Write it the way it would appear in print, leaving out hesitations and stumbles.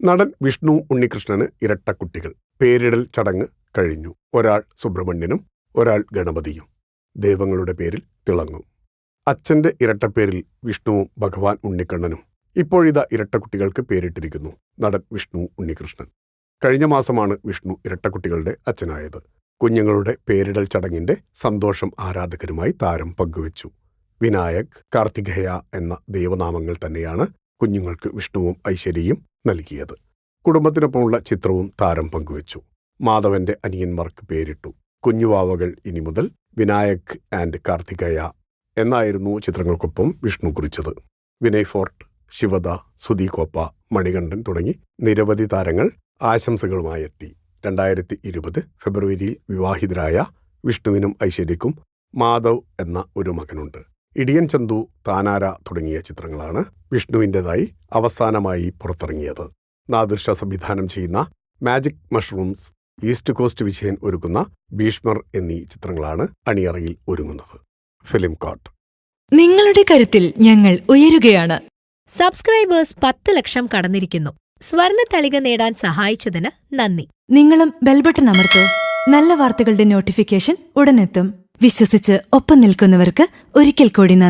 നടൻ വിഷ്ണു ഉണ്ണികൃഷ്ണന് ഇരട്ടക്കുട്ടികൾ. പേരിടൽ ചടങ്ങ് കഴിഞ്ഞു. ഒരാൾ സുബ്രഹ്മണ്യനും ഒരാൾ ഗണപതിയും. ദൈവങ്ങളുടെ പേരിൽ തിളങ്ങും. അച്ഛന്റെ ഇരട്ടപ്പേരിൽ വിഷ്ണുവും ഭഗവാൻ ഉണ്ണിക്കണ്ണനും. ഇപ്പോഴിതാ ഇരട്ടക്കുട്ടികൾക്ക് പേരിട്ടിരിക്കുന്നു. നടൻ വിഷ്ണു ഉണ്ണികൃഷ്ണൻ. കഴിഞ്ഞ മാസമാണ് വിഷ്ണു ഇരട്ടക്കുട്ടികളുടെ അച്ഛനായത്. കുഞ്ഞുങ്ങളുടെ പേരിടൽ ചടങ്ങിന്റെ സന്തോഷം ആരാധകരുമായി താരം പങ്കുവച്ചു. വിനായക്, കാർത്തികേയ എന്ന ദൈവനാമങ്ങൾ തന്നെയാണ് കുഞ്ഞുങ്ങൾക്ക് വിഷ്ണുവും ഐശ്വര്യയും നൽകിയത്. കുടുംബത്തിനൊപ്പമുള്ള ചിത്രവും താരം പങ്കുവച്ചു. മാധവന്റെ അനിയന്മാർക്ക് പേരിട്ടു. കുഞ്ഞുവാവകൾ ഇനി മുതൽ വിനായക് ആൻഡ് കാർത്തികേയ എന്നായിരുന്നു ചിത്രങ്ങൾക്കൊപ്പം വിഷ്ണു കുറിച്ചത്. വിനയ് ഫോർട്ട്, ശിവദ, സുധീകോപ്പ, മണികണ്ഠൻ തുടങ്ങി നിരവധി താരങ്ങൾ ആശംസകളുമായി എത്തി. 2020 ഫെബ്രുവരിയിൽ വിവാഹിതരായ വിഷ്ണുവിനും ഐശ്വര്യയ്ക്കും മാധവ് എന്ന ഒരു മകനുണ്ട്. ഇടിയൻ ചന്തു, താനാര തുടങ്ങിയ ചിത്രങ്ങളാണ് വിഷ്ണുവിൻ്റെതായി അവസാനമായി പുറത്തിറങ്ങിയത്. നാദിർ ഷാ സംവിധാനം ചെയ്യുന്ന magic mushrooms, east coast Vijayan ഒരുക്കുന്ന ഭീഷ്മർ എന്നീ ചിത്രങ്ങളാണ് അണിയറയിൽ ഒരുങ്ങുന്നത്. ഫിലിം കോട്ട്. നിങ്ങളുടെ കരുത്തിൽ ഞങ്ങൾ ഉയരുകയാണ്. സബ്സ്ക്രൈബേഴ്സ് 10 ലക്ഷം കടന്നിരിക്കുന്നു. സ്വർണ തളിക നേടാൻ സഹായിച്ചതിന് നന്ദി. നിങ്ങളും ബെൽബട്ടൺ അമർത്തോ. നല്ല വാർത്തകളുടെ നോട്ടിഫിക്കേഷൻ ഉടനെത്തും. വിശ്വസിച്ച് ഒപ്പം നിൽക്കുന്നവർക്ക് ഒരിക്കൽ കൂടി നന്ദി.